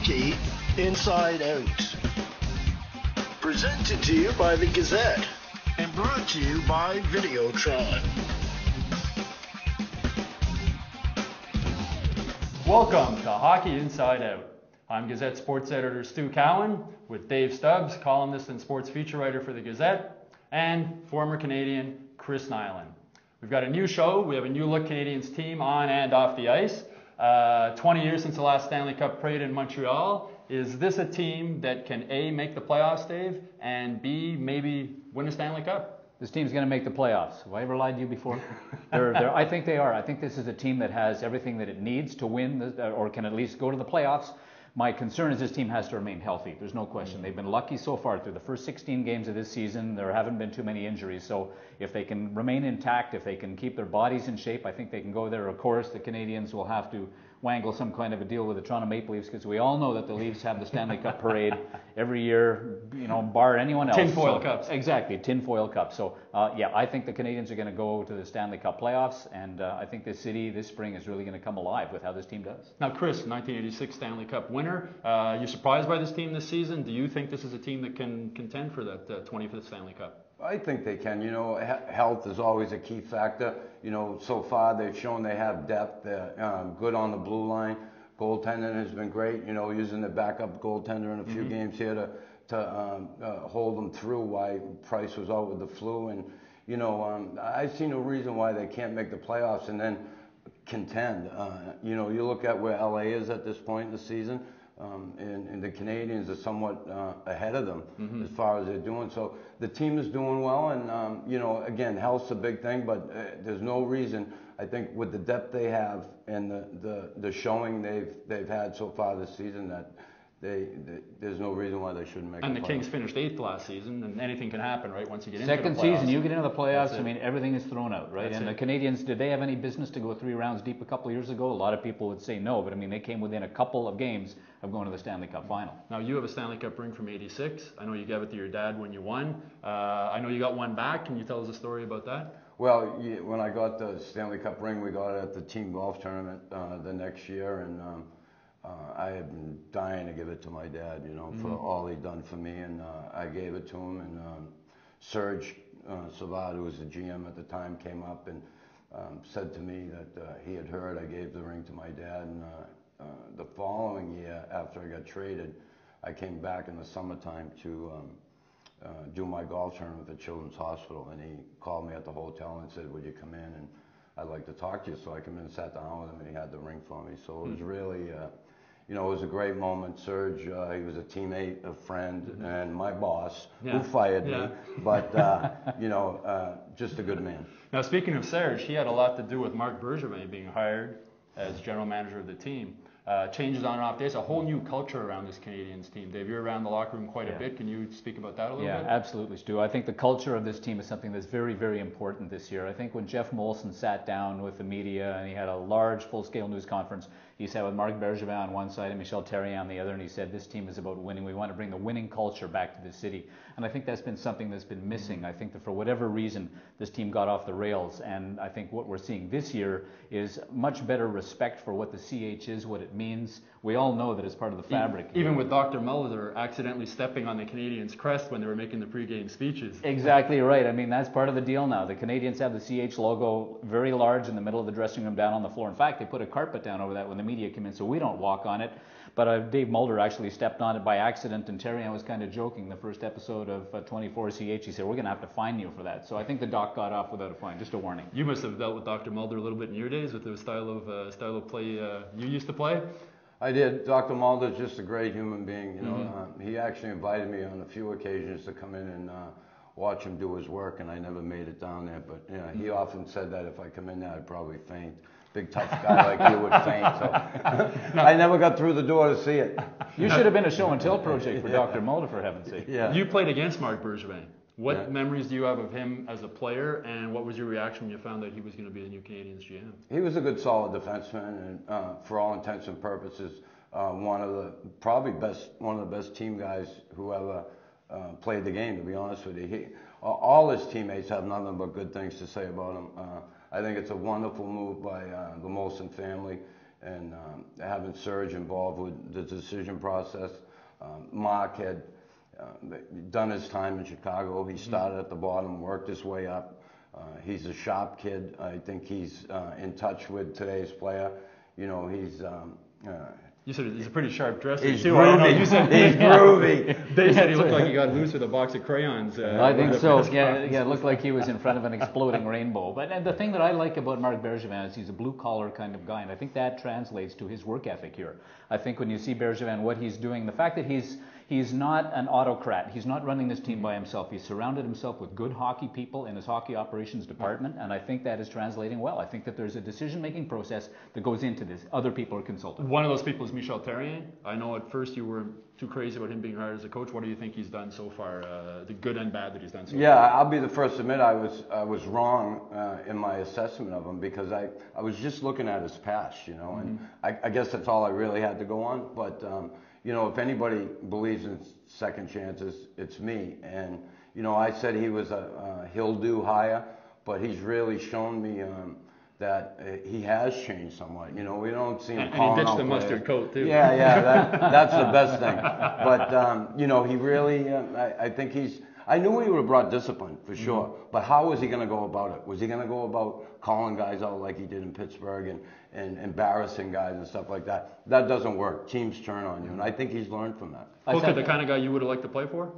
Hockey Inside Out. Presented to you by the Gazette and brought to you by Videotron. Welcome to Hockey Inside Out. I'm Gazette sports editor Stu Cowan with Dave Stubbs, columnist and sports feature writer for the Gazette, and former Canadien Chris Nilan. We've got a new show. We have a new look Canadiens team on and off the ice. 20 years since the last Stanley Cup parade in Montreal. Is this a team that can A, make the playoffs, Dave, and B, maybe win a Stanley Cup? This team's going to make the playoffs. Have I ever lied to you before? I think they are. I think this is a team that has everything that it needs to win or can at least go to the playoffs. My concern is this team has to remain healthy. There's no question. They've been lucky so far through the first 16 games of this season. There haven't been too many injuries. So if they can remain intact, if they can keep their bodies in shape, I think they can go there. Of course, the Canadiens will have to wangle some kind of a deal with the Toronto Maple Leafs because we all know that the Leafs have the Stanley Cup parade every year, bar anyone else. Tinfoil cups. Exactly, tinfoil cups. So, I think the Canadiens are going to go to the Stanley Cup playoffs, and I think this city this spring is really going to come alive with how this team does. Now, Chris, 1986 Stanley Cup winner. You surprised by this team this season? Do you think this is a team that can contend for that 25th Stanley Cup? I think they can. Health is always a key factor. So far they've shown they have depth. They're good on the blue line. Goaltending has been great. Using the backup goaltender in a few games here to hold them through while Price was out with the flu. And, I see no reason why they can't make the playoffs and then contend. You look at where LA is at this point in the season. And the Canadiens are somewhat ahead of them as far as they're doing. So the team is doing well, and again, health's a big thing, but there's no reason. I think with the depth they have and the showing they've had so far this season that there's no reason why they shouldn't make. And the Kings finished 8th last season, and anything can happen, right? Once you get into the playoffs. Second season, you get into the playoffs. I mean, everything is thrown out, right? And the Canadiens, did they have any business to go 3 rounds deep a couple of years ago? A lot of people would say no, but I mean, they came within a couple of games of going to the Stanley Cup final. Now, you have a Stanley Cup ring from '86. I know you gave it to your dad when you won. I know you got one back. Can you tell us a story about that? Well, when I got the Stanley Cup ring, we got it at the team golf tournament the next year, and I had been dying to give it to my dad, for all he'd done for me, and I gave it to him. And Serge Savard, who was the GM at the time, came up and said to me that he had heard I gave the ring to my dad. And the following year, after I got traded, I came back in the summertime to do my golf tournament at the Children's Hospital, and he called me at the hotel and said, "Would you come in? And I'd like to talk to you." So I came in and sat down with him, and he had the ring for me. So it was really, it was a great moment. Serge, he was a teammate, a friend, and my boss, who fired me, but, just a good man. Now, speaking of Serge, he had a lot to do with Marc Bergevin being hired as general manager of the team. Changes on and off days, a whole new culture around this Canadiens team. Dave, you're around the locker room quite a bit. Can you speak about that a little bit? Yeah, absolutely, Stu. I think the culture of this team is something that's very, very important this year. I think when Jeff Molson sat down with the media and he had a large, full-scale news conference, he sat with Marc Bergevin on one side and Michel Therrien on the other, and he said, this team is about winning. We want to bring the winning culture back to the city. And I think that's been something that's been missing. I think that for whatever reason, this team got off the rails. And I think what we're seeing this year is much better respect for what the CH is, what it means. We all know that it's part of the fabric. Even with Dr. Mulder accidentally stepping on the Canadiens' crest when they were making the pregame speeches. Exactly right. I mean, that's part of the deal now. The Canadiens have the CH logo very large in the middle of the dressing room down on the floor. In fact, they put a carpet down over that when the media came in, so we don't walk on it. But Dave Mulder actually stepped on it by accident, and Therrien was kind of joking the first episode of 24 CH. He said, we're going to have to fine you for that. So I think the doc got off without a fine, just a warning. You must have dealt with Dr. Mulder a little bit in your days with the style of play you used to play. I did. Dr. Mulder is just a great human being. He actually invited me on a few occasions to come in and watch him do his work, and I never made it down there. But he often said that if I come in there, I'd probably faint. Big tough guy like you would faint. So I never got through the door to see it. You should have been a show and tell project for Dr. Mulder, for heaven's sake. Yeah. You played against Marc Bergevin. What memories do you have of him as a player, and what was your reaction when you found that he was going to be the new Canadiens GM? He was a good, solid defenseman, and for all intents and purposes, one of the best team guys who ever played the game. To be honest with you, all his teammates have nothing but good things to say about him. I think it's a wonderful move by the Molson family. and having Serge involved with the decision process. Mark had done his time in Chicago. He started at the bottom, worked his way up. He's a sharp kid. I think he's in touch with today's player. You know, he's You said he's a pretty sharp dresser he's too. groovy. You said, He's groovy. They said he looked like he got loose with a box of crayons. I think so. Yeah, it looked like he was in front of an exploding rainbow. But and the thing that I like about Marc Bergevin is he's a blue-collar kind of guy, and I think that translates to his work ethic here. I think when you see Bergevin, what he's doing, the fact that he's not an autocrat. He's not running this team by himself. He's surrounded himself with good hockey people in his hockey operations department, and I think that is translating well. I think that there's a decision-making process that goes into this. Other people are consulted. One of those people is Michel Therrien. I know at first you were too crazy about him being hired as a coach. What do you think he's done so far, the good and bad that he's done so Yeah, far? I'll be the first to admit I was wrong in my assessment of him, because I was just looking at his past, you know, and I guess that's all I really had to go on. But you know, if anybody believes in second chances, it's me. And you know, I said he was he'll do hire, but he's really shown me that he has changed somewhat. You know, we don't see him and calling he ditched out the players. mustard coat too. Yeah, that's the best thing. But you know, he really, I think he's. I knew he would have brought discipline for sure, but how was he going to go about it? Was he going to go about calling guys out like he did in Pittsburgh and embarrassing guys and stuff like that? That doesn't work. Teams turn on you, and I think he's learned from that. Hooker, the kind of guy you would have liked to play for?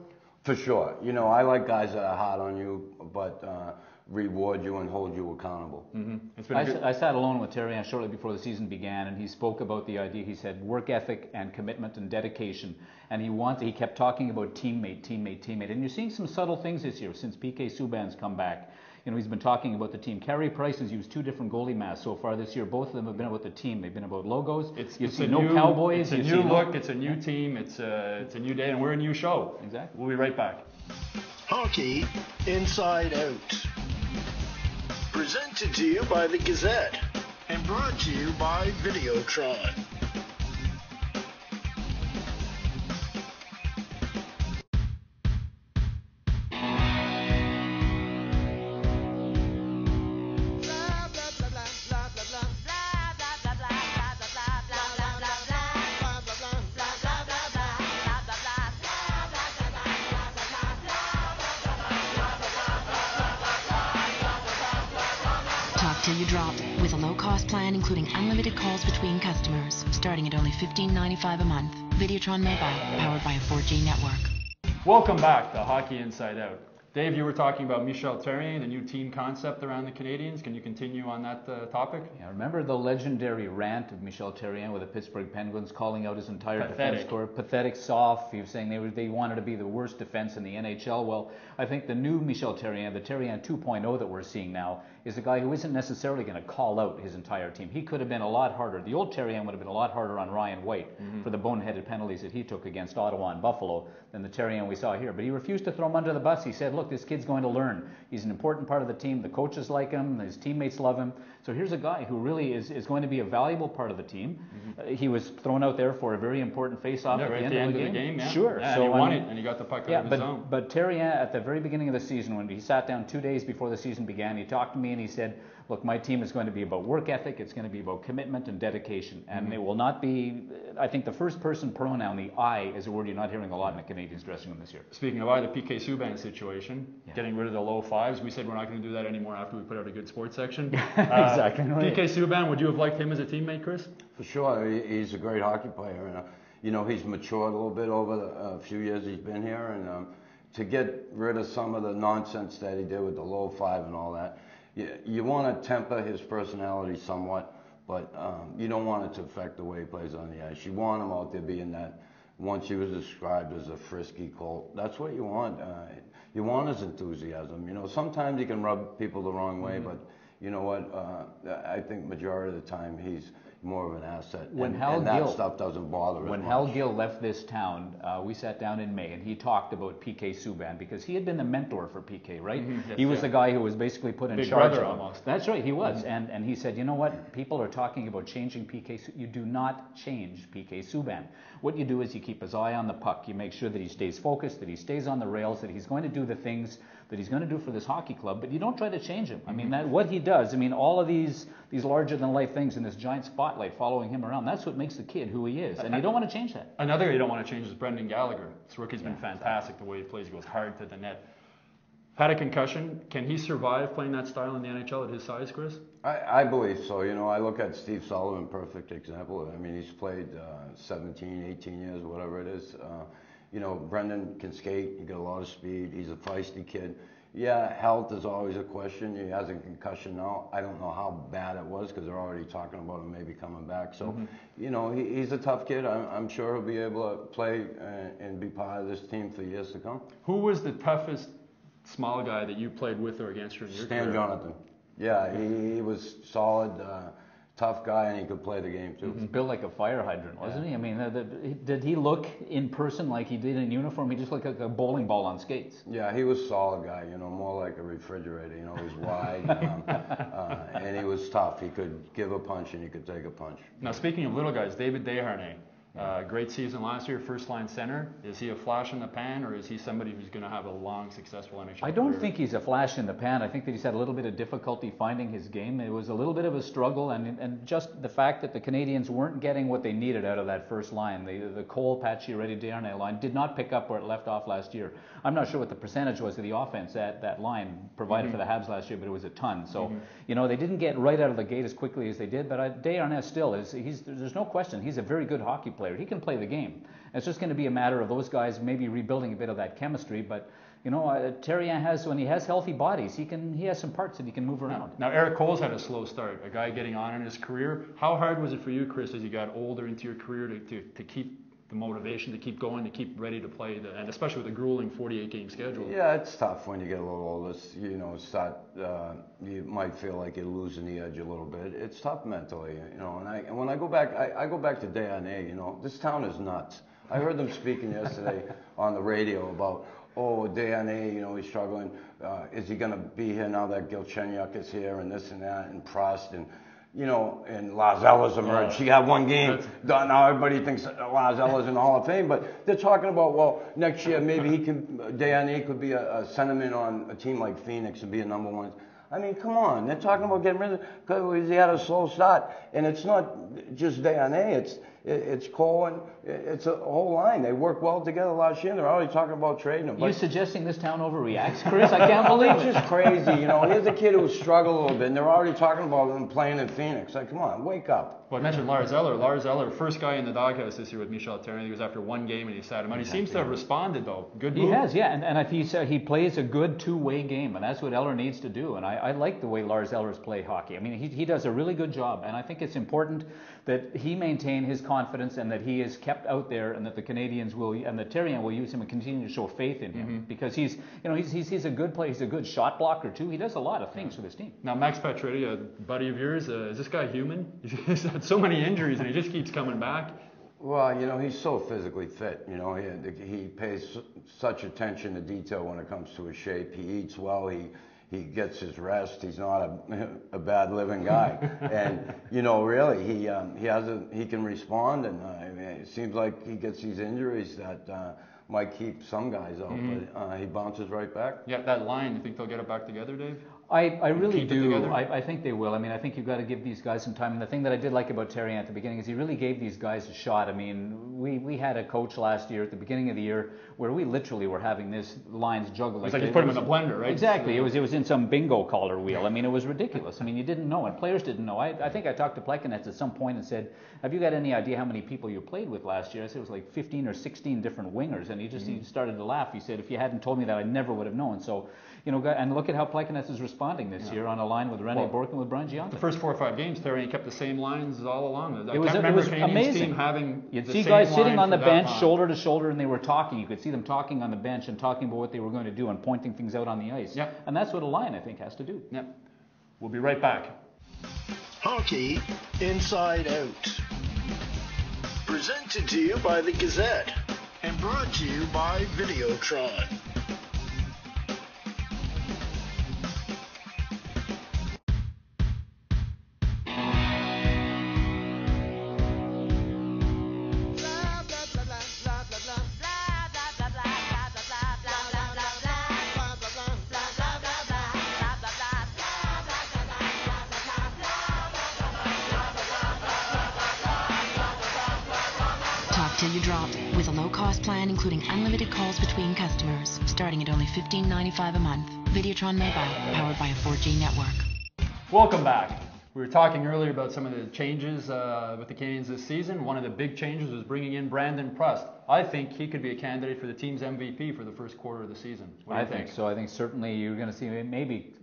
For sure. You know, I like guys that are hard on you, but reward you and hold you accountable. It's been I sat alone with Therrien shortly before the season began, and he spoke about the idea. He said work ethic and commitment and dedication, and he kept talking about teammate. And you're seeing some subtle things this year since PK Subban's come back. You know, he's been talking about the team. Carey Price has used two different goalie masks so far this year. Both of them have been about the team. They've been about logos. It's see no Cowboys. It's a new look. It's a new team. It's a new day, and we're a new show. Exactly. We'll be right back. Hockey Inside Out. Presented to you by the Gazette and brought to you by Videotron. Till you drop with a low-cost plan including unlimited calls between customers, starting at only $15.95 a month. Videotron Mobile, powered by a 4G network. Welcome back to Hockey Inside Out. Dave, you were talking about Michel Therrien, the new team concept around the Canadiens. Can you continue on that topic? Yeah, remember the legendary rant of Michel Therrien with the Pittsburgh Penguins calling out his entire defense corps? Pathetic, soft. He was saying they wanted to be the worst defense in the NHL. Well, I think the new Michel Therrien, the Therrien 2.0 that we're seeing now, is a guy who isn't necessarily going to call out his entire team. He could have been a lot harder. The old Therrien would have been a lot harder on Ryan White for the boneheaded penalties that he took against Ottawa and Buffalo than the Therrien we saw here. But he refused to throw him under the bus. He said, look, this kid's going to learn. He's an important part of the team. The coaches like him. His teammates love him. So here's a guy who really is going to be a valuable part of the team. He was thrown out there for a very important face-off at right the end of the game. Yeah. Sure. Yeah, so and he won it, and he got the puck out of his zone. But Therrien, at the very beginning of the season, when he sat down 2 days before the season began, he talked to me and he said, look, my team is going to be about work ethic, it's going to be about commitment and dedication, and it will not be, I think the first person pronoun, the I, is a word you're not hearing a lot in the Canadiens dressing room this year. Speaking of I, the PK Subban situation, getting rid of the low fives, we said we're not going to do that anymore after we put out a good sports section. Exactly right. PK Subban, would you have liked him as a teammate, Chris? For sure, he's a great hockey player, and you know, he's matured a little bit over the few years he's been here, and to get rid of some of the nonsense that he did with the low five and all that, you want to temper his personality somewhat, but you don't want it to affect the way he plays on the ice. You want him out there being that, once he was described as a frisky Colt. That's what you want. You want his enthusiasm. You know, sometimes he can rub people the wrong way, but you know what? I think majority of the time he's more of an asset. And that stuff doesn't bother him. When Hal Gill left this town, we sat down in May and he talked about PK Subban because he had been the mentor for PK, right? Yes, he was the guy who was basically put in Big charge brother of him. almost. That's right, he was. And he said, you know what? People are talking about changing PK. You do not change PK Subban. What you do is you keep his eye on the puck. You make sure that he stays focused, that he stays on the rails, that he's going to do the things that he's going to do for this hockey club, but you don't try to change him. I mean, what he does, I mean, all of these larger-than-life things and this giant spotlight following him around, that's what makes the kid who he is, and you don't want to change that. Another you don't want to change is Brendan Gallagher. This rookie's been fantastic the way he plays. He goes hard to the net. Had a concussion. Can he survive playing that style in the NHL at his size, Chris? I believe so. You know, I look at Steve Sullivan, perfect example. I mean, he's played 17, 18 years, whatever it is. You know, Brendan can skate. He got a lot of speed. He's a feisty kid. Yeah, health is always a question. He has a concussion now. I don't know how bad it was because they're already talking about him maybe coming back. So, you know, he's a tough kid. I'm sure he'll be able to play and be part of this team for years to come. Who was the toughest small guy that you played with or against in your career? Stan Jonathan. Yeah, he was solid, tough guy, and he could play the game too. He's built like a fire hydrant, wasn't he? I mean, did he look in person like he did in uniform? He just looked like a bowling ball on skates. Yeah, he was a solid guy, you know, more like a refrigerator. You know, he was wide, and he was tough. He could give a punch and he could take a punch. Now, speaking of little guys, David Desharnais. Great season last year, first line center. Is he a flash in the pan, or is he somebody who's going to have a long, successful NHL I don't career? think he's a flash in the pan. I think that he's had a little bit of difficulty finding his game. It was a little bit of a struggle, and just the fact that the Canadiens weren't getting what they needed out of that first line. The Cole, Pacioretty, Desharnais line did not pick up where it left off last year. I'm not sure what the percentage was of the offense at that line provided for the Habs last year, but it was a ton. So, you know, they didn't get right out of the gate as quickly as they did, but Desharnais still is. There's no question. He's a very good hockey player. He can play the game. It's just going to be a matter of those guys maybe rebuilding a bit of that chemistry. But you know, Therrien has, when he has healthy bodies, he has some parts that he can move around. Now, Eric Cole's had a slow start, a guy getting on in his career. How hard was it for you, Chris, as you got older into your career to keep the motivation, to keep going, to keep ready to play, and especially with a grueling 48-game schedule? Yeah, it's tough when you get a little older. You know, you might feel like you're losing the edge a little bit. It's tough mentally, you know. And when I go back, I go back to Desharnais. You know, this town is nuts. I heard them speaking yesterday on the radio about, Desharnais, you know, he's struggling. Is he going to be here now that Galchenyuk is here, and this and that, and Prust, and you know, and Lazella's emerged. He had one game. Now everybody thinks Lazella's in the Hall of Fame, but they're talking about, well, next year maybe Desharnais could be a centerman on a team like Phoenix and be a number one. I mean, come on. They're talking about getting rid of because he had a slow start. And it's not just Desharnais. It's Cole and it's a whole line. They work well together last year. They're already talking about trading him. You suggesting this town overreacts, Chris? I can't believe it. It's just crazy. You know, here's a kid who struggled a little bit, and they're already talking about him playing in Phoenix. Like, come on, wake up. Well, I mentioned Lars Eller. Lars Eller, first guy in the doghouse this year with Michel Therrien. He was after one game and he sat him out. He seems to have responded, though. Good move. He has, yeah. And if he plays a good two-way game, and that's what Eller needs to do. And I like the way Lars Eller's play hockey. I mean, he does a really good job. And I think it's important that he maintain his confidence and that he is kept out there, and that the Canadiens will, and that Therrien will use him and continue to show faith in him, because he's a good player. He's a good shot blocker too. He does a lot of things for this team. Now, Max Pacioretty, a buddy of yours, is this guy human? He's had so many injuries and he just keeps coming back. Well, you know, he's so physically fit. You know, he pays such attention to detail when it comes to his shape. He eats well. He gets his rest. He's not a bad living guy. And you know, really, he can respond. And I mean, it seems like he gets these injuries that might keep some guys out, but he bounces right back. Yeah, that line. You think they'll get it back together, Dave? I really do. I think they will. I mean, I think you've got to give these guys some time. And the thing that I did like about Therrien at the beginning is he really gave these guys a shot. I mean, we had a coach last year at the beginning of the year where we literally were having this lines juggled. It's like you put him in a blender, right? Exactly. It was in some bingo caller wheel. I mean, it was ridiculous. I mean, you didn't know, and players didn't know. I think I talked to Plekanec at some point and said, have you got any idea how many people you played with last year? I said it was like 15 or 16 different wingers, and he started to laugh. He said, if you hadn't told me that, I never would have known. So, you know, and look at how Plekanec is responding this year on a line with René Bourque and with Brian Gionta. The first 4 or 5 games, Therrien kept the same lines all along. It was amazing. Team having You'd the see same guys line sitting on the for that bench, long. shoulder to shoulder, and they were talking. You could see them talking on the bench and talking about what they were going to do and pointing things out on the ice. Yep. And that's what a line, I think, has to do. Yep. We'll be right back. Hockey Inside Out. Presented to you by the Gazette and brought to you by Videotron. till you drop. With a low-cost plan including unlimited calls between customers, starting at only $15.95 a month. Videotron Mobile, powered by a 4G network. Welcome back. We were talking earlier about some of the changes with the Canadiens this season. One of the big changes was bringing in Brandon Prust. I think he could be a candidate for the team's MVP for the first quarter of the season. What do you think? So. I think certainly you're going to see maybe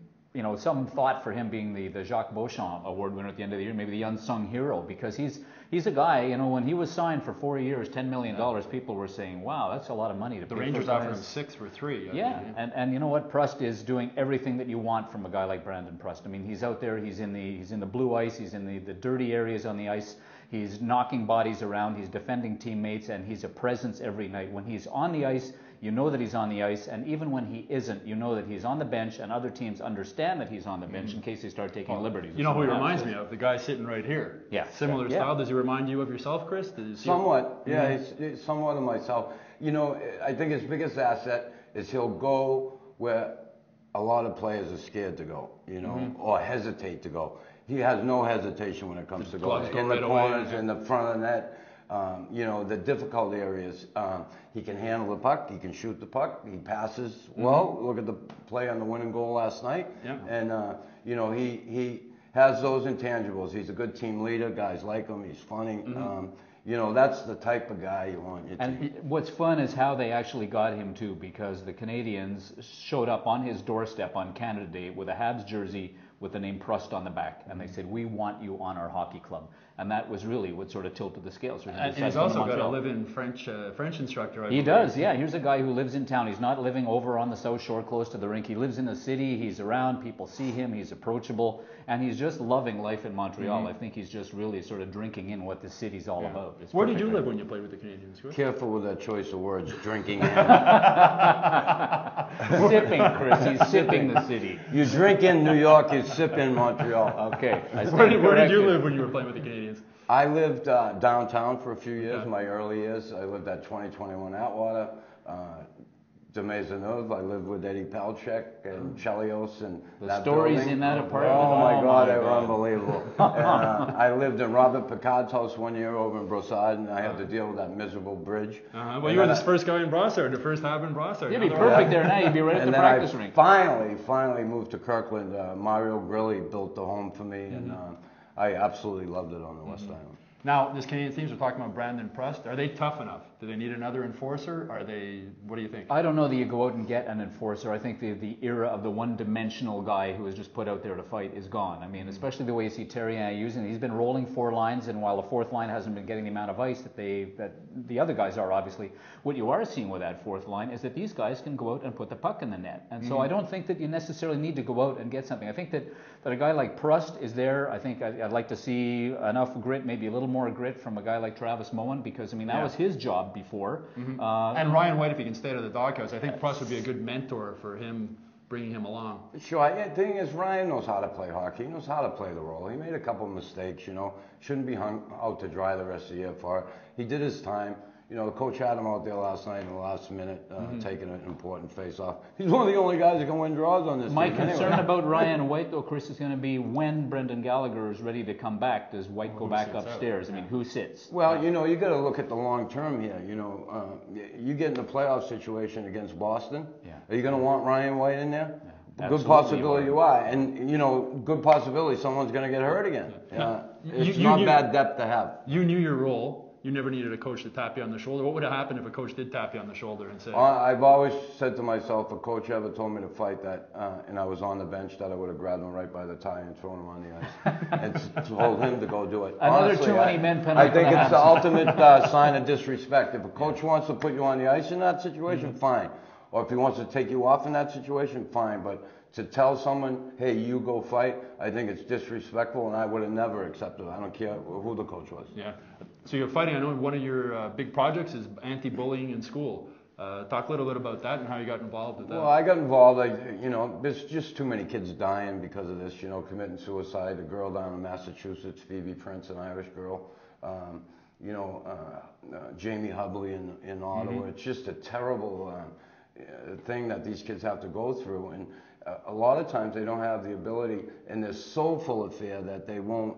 some thought for him being the Jacques Beauchamp Award winner at the end of the year, maybe the unsung hero, because he's a guy, when he was signed for 4 years, $10 million, people were saying, wow, that's a lot of money to pay. The Rangers offered him 6 for 3. Yeah, and you know what? Prust is doing everything that you want from a guy like Brandon Prust. I mean, he's out there, he's in the blue ice, he's in the dirty areas on the ice, he's knocking bodies around, he's defending teammates, and he's a presence every night. When he's on the ice, you know that he's on the ice, and even when he isn't, you know that he's on the bench, and other teams understand that he's on the bench in case they start taking liberties. You know who he reminds me of? The guy sitting right here. Yeah. Similar style. Does he remind you of yourself, Chris? Somewhat. Yeah, he's somewhat of myself. I think his biggest asset is he'll go where a lot of players are scared to go, or hesitate to go. He has no hesitation when it comes to going in the corners, in the front of the net. The difficult areas. He can handle the puck. He can shoot the puck. He passes well. Look at the play on the winning goal last night. Yeah. And he has those intangibles. He's a good team leader. Guys like him. He's funny. That's the type of guy you want in your team. And what's fun is how they actually got him too, because the Canadiens showed up on his doorstep on Canada Day with a Habs jersey with the name Prust on the back, and they said, we want you on our hockey club. And that was really what sort of tilted the scales. And he's also got a live-in French instructor. He does, yeah. Here's a guy who lives in town. He's not living over on the South Shore close to the rink. He lives in the city. He's around. People see him. He's approachable. And he's just loving life in Montreal. I think he's just really sort of drinking in what the city's all about. Where did you live when you played with the Canadiens, Chris? Careful with that choice of words, drinking in. Sipping, Chris. He's sipping the city. You drink in New York, you sip in Montreal. Okay. Where did you live when you were playing with the Canadiens? I lived downtown for a few years, my early years. I lived at 2021 Atwater, de Maisonneuve. I lived with Eddie Palchek and Chelios and the stories building. In that apartment. Oh my God, they were unbelievable. I lived in Robert Picard's house one year over in Brossard, and I had to deal with that miserable bridge. Well, you were the first guy in Brossard, the first hab in Brossard. You'd be perfect there now. You'd be right at the practice rink. Finally moved to Kirkland. Mario Grilli built the home for me, and I absolutely loved it on the West Island. Now, this Canadian teams are talking about Brandon Prust. Are they tough enough? Do they need another enforcer? What do you think? I don't know that you go out and get an enforcer. I think the era of the one-dimensional guy who is just put out there to fight is gone. I mean, especially the way you see Therrien using it. He's been rolling 4 lines, and while the 4th line hasn't been getting the amount of ice that the other guys are, obviously, what you are seeing with that 4th line is that these guys can go out and put the puck in the net. And so I don't think that you necessarily need to go out and get something. I think that a guy like Prust is there. I think I'd like to see enough grit, maybe a little more grit from a guy like Travis Moen, because that was his job before. And Ryan White, if he can stay out of the doghouse, I think Prust would be a good mentor for him, bringing him along. Sure. The thing is, Ryan knows how to play hockey. He knows how to play the role. He made a couple of mistakes, shouldn't be hung out to dry the rest of the year for it. He did his time. The coach had him out there last night in the last minute, taking an important face-off. He's one of the only guys that can win draws on this team. My concern about Ryan White, though, Chris, is going to be when Brendan Gallagher is ready to come back, does White go back upstairs? I mean, who sits? Well, you got to look at the long term here. You get in a playoff situation against Boston. Yeah. Are you going to want Ryan White in there? Yeah. Good possibility you are. And, good possibility someone's going to get hurt again. It's not bad depth to have. You knew your role. You never needed a coach to tap you on the shoulder. What would have happened if a coach did tap you on the shoulder and say? I've always said to myself, if a coach ever told me to fight that, and I was on the bench, that I would have grabbed him right by the tie and thrown him on the ice and told him to go do it. Another too many men penalty. I think it's the ultimate sign of disrespect. If a coach wants to put you on the ice in that situation, fine. Or if he wants to take you off in that situation, fine. But to tell someone, hey, you go fight, I think it's disrespectful, and I would have never accepted it. I don't care who the coach was. Yeah. So you're fighting. I know one of your big projects is anti-bullying in school. Talk a little bit about that and how you got involved with that. Well, I got involved. There's just too many kids dying because of this. Committing suicide. A girl down in Massachusetts, Phoebe Prince, an Irish girl. Jamie Hubley in Ottawa. It's just a terrible thing that these kids have to go through, and a lot of times they don't have the ability, and they're so full of fear that they won't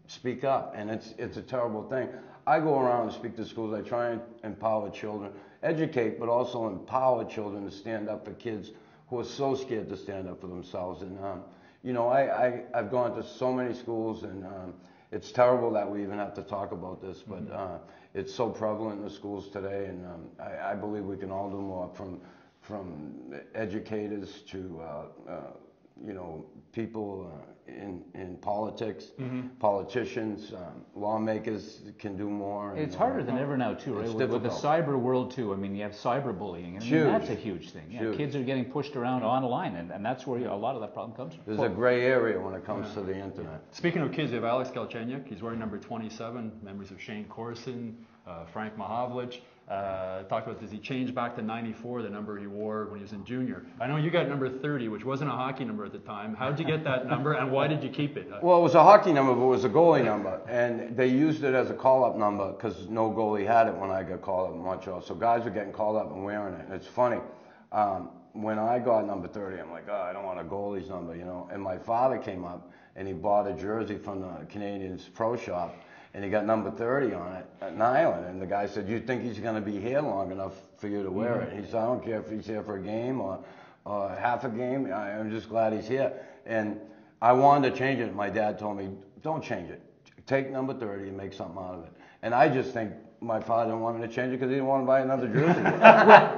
speak up, and it's a terrible thing. I go around and speak to schools. I try and empower children, educate, but also empower children to stand up for kids who are so scared to stand up for themselves. And I've gone to so many schools, and it's terrible that we even have to talk about this, but it's so prevalent in the schools today, and I believe we can all do more, from educators to people in politics, politicians, lawmakers can do more. And, it's harder than ever now too, right? With the cyber world too. I mean, you have cyberbullying, and that's a huge thing. Yeah, kids are getting pushed around online, and that's where a lot of that problem comes from. There's a gray area when it comes to the internet. Speaking of kids, you have Alex Galchenyuk. He's wearing number 27. Members of Shane Corson, Frank Mahovlich. Talked about, does he change back to 94, the number he wore when he was in junior? I know you got number 30, which wasn't a hockey number at the time. How'd you get that number, and why did you keep it? Well, it was a hockey number, but it was a goalie number, and they used it as a call-up number because no goalie had it when I got called up in Montreal. So guys were getting called up and wearing it. And it's funny, when I got number 30, I'm like, I don't want a goalie's number, And my father came up and he bought a jersey from the Canadiens pro shop. And he got number 30 on it at Nilan. And the guy said, you think he's going to be here long enough for you to wear it? And he said, I don't care if he's here for a game or half a game. I'm just glad he's here. And I wanted to change it. My dad told me, don't change it. Take number 30 and make something out of it. And I just think my father didn't want me to change it because he didn't want to buy another jersey.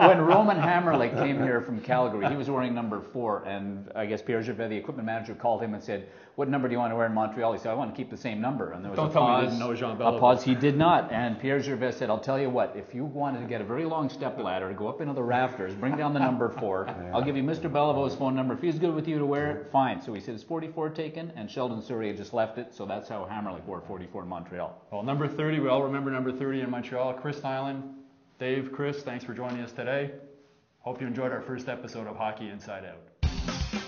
when Roman Hammerlich came here from Calgary, he was wearing number 4. And I guess Pierre Gervais, the equipment manager, called him and said, what number do you want to wear in Montreal? He said, I want to keep the same number. And there was a pause. He did not. And Pierre Gervais said, I'll tell you what, if you wanted to get a very long step ladder to go up into the rafters, bring down the number 4, I'll give you Mr. Beliveau's phone number. If he's good with you to wear it, fine. So he said, is 44 taken? And Sheldon Surrey had just left it. So that's how Hammerlich wore 44 in Montreal. Well, number 30, we all remember number 30 in Montreal. Chris Nilan, Dave, Chris, thanks for joining us today. Hope you enjoyed our first episode of Hockey Inside Out.